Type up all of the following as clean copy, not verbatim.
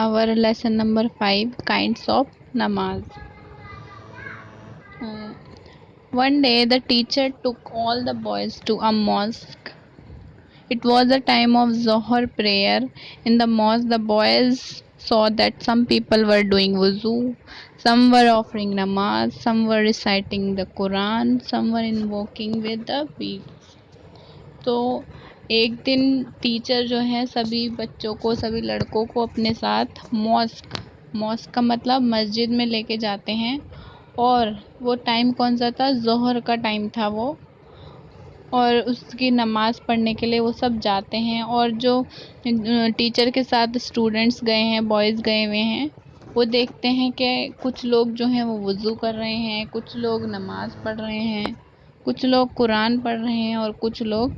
our lesson number 5, kinds of namaz. One day the teacher took all the boys to a mosque. It was the time of Zohar prayer. In the mosque, the boys saw that some people were doing wuzu, some were offering namaz, some were reciting the Quran, some were invoking with the beads. تو ایک دن teacher جو ہے سبھی بچوں کو، سبھی لڑکوں کو اپنے ساتھ ماسک کا مطلب مسجد میں لے کے جاتے ہیں، اور وہ ٹائم کون سا تھا؟ ظہر کا ٹائم تھا وہ، اور اس کی نماز پڑھنے کے لیے وہ سب جاتے ہیں. اور جو ٹیچر کے ساتھ اسٹوڈنٹس گئے ہیں، بوائز گئے ہوئے ہیں، وہ دیکھتے ہیں کہ کچھ لوگ جو ہیں وہ وضو کر رہے ہیں، کچھ لوگ نماز پڑھ رہے ہیں، کچھ لوگ قرآن پڑھ رہے ہیں، اور کچھ لوگ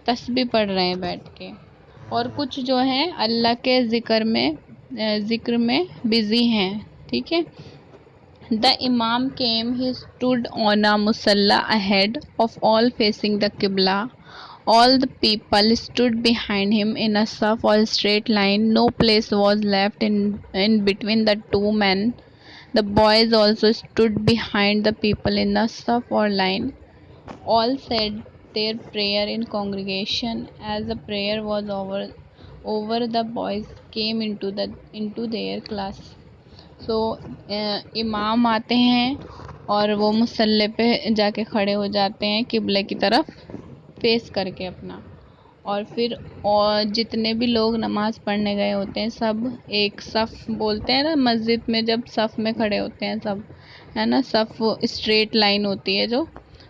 تسبیح پڑھ رہے ہیں بیٹھ کے، اور کچھ جو ہیں اللہ کے ذکر میں بزی ہیں. ٹھیک ہے. The Imam came, he stood on a musalla ahead of all facing the Qibla. All the people stood behind him in a saf or straight line. No place was left in between the two men. The boys also stood behind the people in the saf or line. All said their prayer in congregation. As the prayer was over, the boys came into their class. سو امام آتے ہیں اور وہ مصلی پہ جا کے کھڑے ہو جاتے ہیں قبلے کی طرف فیس کر کے اپنا، اور پھر جتنے بھی لوگ نماز پڑھنے گئے ہوتے ہیں سب ایک صف بولتے ہیں نا، مسجد میں جب صف میں کھڑے ہوتے ہیں سب، ہے نا، صف اسٹریٹ لائن ہوتی ہے جو،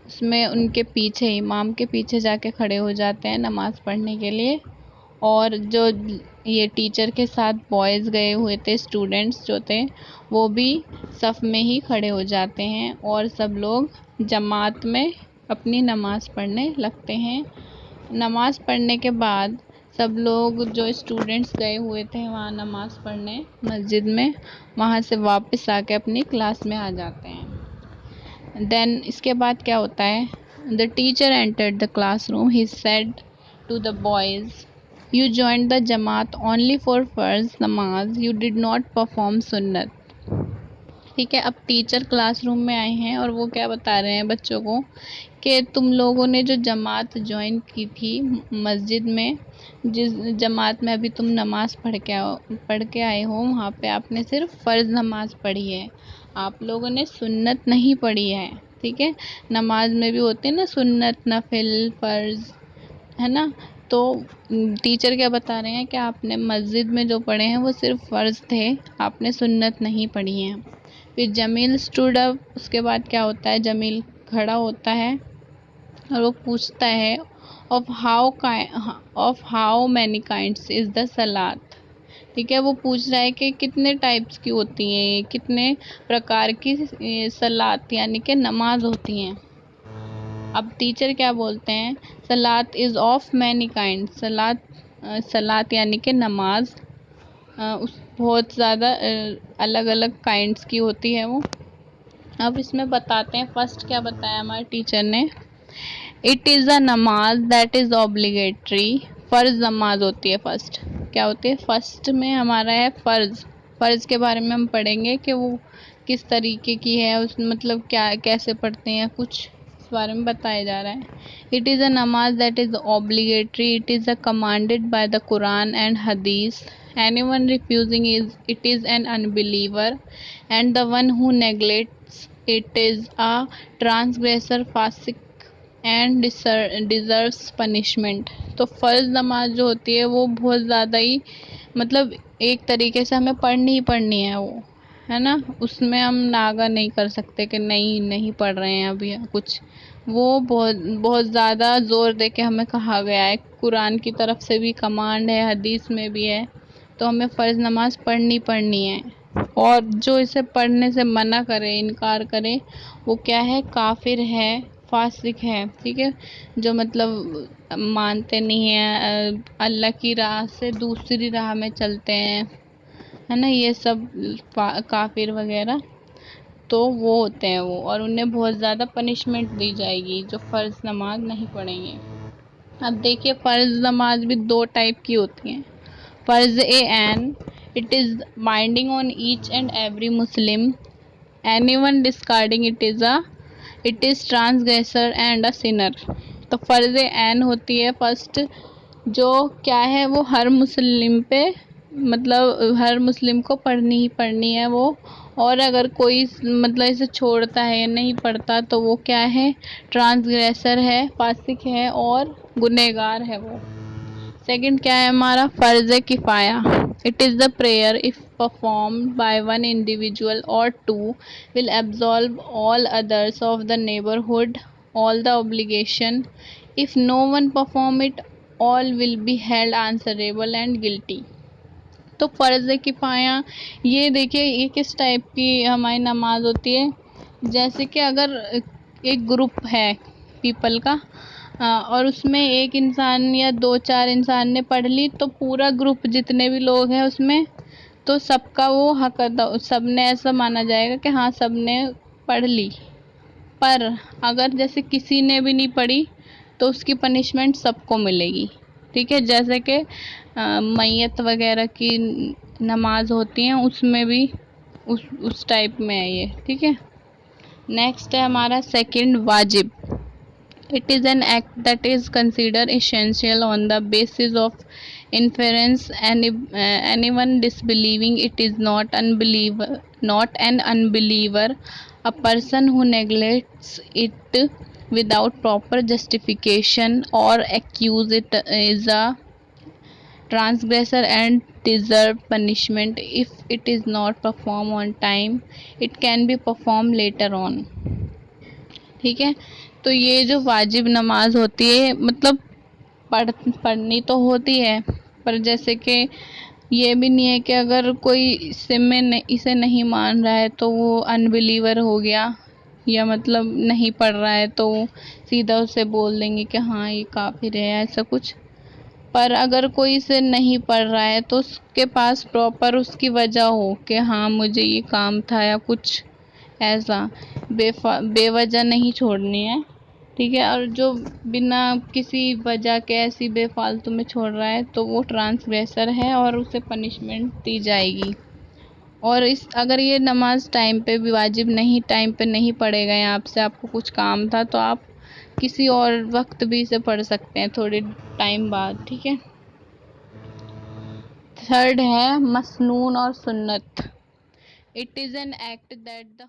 اس میں ان کے پیچھے، امام کے پیچھے جا کے کھڑے ہو جاتے ہیں نماز پڑھنے کے لیے. اور جو یہ ٹیچر کے ساتھ بوائز گئے ہوئے تھے، اسٹوڈنٹس جو تھے، وہ بھی صف میں ہی کھڑے ہو جاتے ہیں، اور سب لوگ جماعت میں اپنی نماز پڑھنے لگتے ہیں. نماز پڑھنے کے بعد سب لوگ جو اسٹوڈنٹس گئے ہوئے تھے وہاں نماز پڑھنے مسجد میں، وہاں سے واپس آ کے اپنی کلاس میں آ جاتے ہیں. دین اس کے بعد کیا ہوتا ہے؟ The teacher entered the classroom. He said to the boys, You joined the Jamaat only for Farz Namaz. You did not perform Sunnat. ٹھیک ہے. اب ٹیچر کلاس روم میں آئے ہیں اور وہ کیا بتا رہے ہیں بچوں کو کہ تم لوگوں نے جو جماعت جوائن کی تھی مسجد میں، جس جماعت میں ابھی تم نماز پڑھ کے آئے ہو، وہاں پہ آپ نے صرف فرض نماز پڑھی ہے، آپ لوگوں نے سنت نہیں پڑھی ہے. ٹھیک ہے. نماز میں بھی ہوتے ہیں نا سنت، نفل، فرض، ہے نا. تو ٹیچر کیا بتا رہے ہیں کہ آپ نے مسجد میں جو پڑھے ہیں وہ صرف فرض تھے، آپ نے سنت نہیں پڑھی ہیں. پھر جمیل اسٹوڈ اپ. اس کے بعد کیا ہوتا ہے؟ جمیل کھڑا ہوتا ہے اور وہ پوچھتا ہے of how many kinds is the salat. ٹھیک ہے. وہ پوچھ رہا ہے کہ کتنے ٹائپس کی ہوتی ہیں، کتنے پرکار کی صلات یعنی کہ نماز ہوتی ہیں. اب ٹیچر کیا بولتے ہیں؟ صلات از آف مینی کائنڈ. صلات یعنی کہ نماز بہت زیادہ الگ الگ کائنڈس کی ہوتی ہے وہ. اب اس میں بتاتے ہیں فرسٹ کیا بتایا ہمارے ٹیچر نے. اٹ از اے نماز دیٹ از obligatory. فرض نماز ہوتی ہے فرسٹ. کیا ہوتی ہے؟ فرسٹ میں ہمارا ہے فرض کے بارے میں ہم پڑھیں گے کہ وہ کس طریقے کی ہے، اس مطلب کیا کیسے پڑھتے ہیں، کچھ اس بارے میں بتایا جا رہا ہے. اٹ از اے نماز that is obligatory. It is a commanded by the Quran and Hadith. Anyone refusing it is an unbeliever, and the one who neglects it is a transgressor, fasik and deserves punishment. تو فرض نماز جو ہوتی ہے وہ بہت زیادہ ہی مطلب ایک طریقے سے ہمیں پڑھنی ہی پڑھنی ہے، وہ ہے نا، اس میں ہم ناغہ نہیں کر سکتے کہ نہیں پڑھ رہے ہیں ابھی کچھ. وہ بہت زیادہ زور دے کے ہمیں کہا گیا ہے، قرآن کی طرف سے بھی کمانڈ ہے، حدیث میں بھی ہے، تو ہمیں فرض نماز پڑھنی ہے. اور جو اسے پڑھنے سے منع کرے، انکار کرے، وہ کیا ہے؟ کافر ہے، فاسق ہے. ٹھیک ہے. جو مطلب مانتے نہیں ہیں، اللہ کی راہ سے دوسری راہ میں چلتے ہیں، ہے نا، یہ سب کافر وغیرہ. تو وہ ہوتے ہیں وہ، اور انہیں بہت زیادہ پنشمنٹ دی جائے گی جو فرض نماز نہیں پڑھیں گے۔ اب دیکھیے فرض نماز بھی دو ٹائپ کی ہوتی ہیں۔ فرض عین، it is binding on each and every Muslim, any one discarding it is transgressor and a sinner. تو فرض عین ہوتی ہے فرسٹ، جو کیا ہے وہ ہر مسلم پہ، مطلب ہر مسلم کو پڑھنی ہی پڑھنی ہے وہ، اور اگر کوئی مطلب اسے چھوڑتا ہے یا نہیں پڑھتا تو وہ کیا ہے، ٹرانسگریسر ہے، فاسق ہے اور گنہگار ہے وہ۔ سیکنڈ کیا ہے ہمارا، فرض کفایہ، it is the prayer of performed by one individual or two will absolve all others of the neighborhood all the obligation. If no one perform it, all will be held answerable and guilty. تو فرض کفایہ یہ دیکھیے یہ کس type کی ہماری نماز ہوتی ہے، جیسے کہ اگر ایک گروپ ہے پیپل کا، اور اس میں ایک انسان یا دو چار انسان نے پڑھ لی تو پورا گروپ جتنے بھی لوگ ہیں اس میں تو سب کا وہ حق ادا، سب نے ایسا مانا جائے گا کہ ہاں سب نے پڑھ لی۔ پر اگر جیسے کسی نے بھی نہیں پڑھی تو اس کی پنشمنٹ سب کو ملے گی، ٹھیک ہے، جیسے کہ میت وغیرہ کی نماز ہوتی ہیں اس میں بھی اس ٹائپ میں ہے یہ، ٹھیک ہے۔ نیکسٹ ہے ہمارا سیکنڈ واجب، it is an act that is considered essential on the basis of inference. Anyone disbelieving it is not an unbeliever. A person who neglects it without proper justification or accuse it is a transgressor and deserve punishment. If it is not performed on time, it can be performed later on. ٹھیک ہے، تو یہ جو واجب نماز ہوتی ہے مطلب پڑھنی تو ہوتی ہے، پر جیسے کہ یہ بھی نہیں ہے کہ اگر کوئی اسے نہیں مان رہا ہے تو وہ انبلیور ہو گیا، یا مطلب نہیں پڑھ رہا ہے تو سیدھا اسے بول دیں گے کہ ہاں یہ کافر ہے، ایسا کچھ۔ پر اگر کوئی اسے نہیں پڑھ رہا ہے تو اس کے پاس پراپر اس کی وجہ ہو کہ ہاں مجھے یہ کام تھا یا کچھ ایسا، بے وجہ نہیں چھوڑنی ہے، ٹھیک ہے۔ اور جو بنا کسی وجہ کے ایسی بے فالتو میں چھوڑ رہا ہے تو وہ ٹرانسگریسر ہے اور اسے پنشمنٹ دی جائے گی۔ اور اگر یہ نماز ٹائم پہ بھی واجب نہیں، ٹائم پہ نہیں پڑھے گئے آپ کو کچھ کام تھا تو آپ کسی اور وقت بھی اسے پڑھ سکتے ہیں تھوڑے ٹائم بعد، ٹھیک ہے۔ تھرڈ ہے مسنون اور سنت، it is an act that the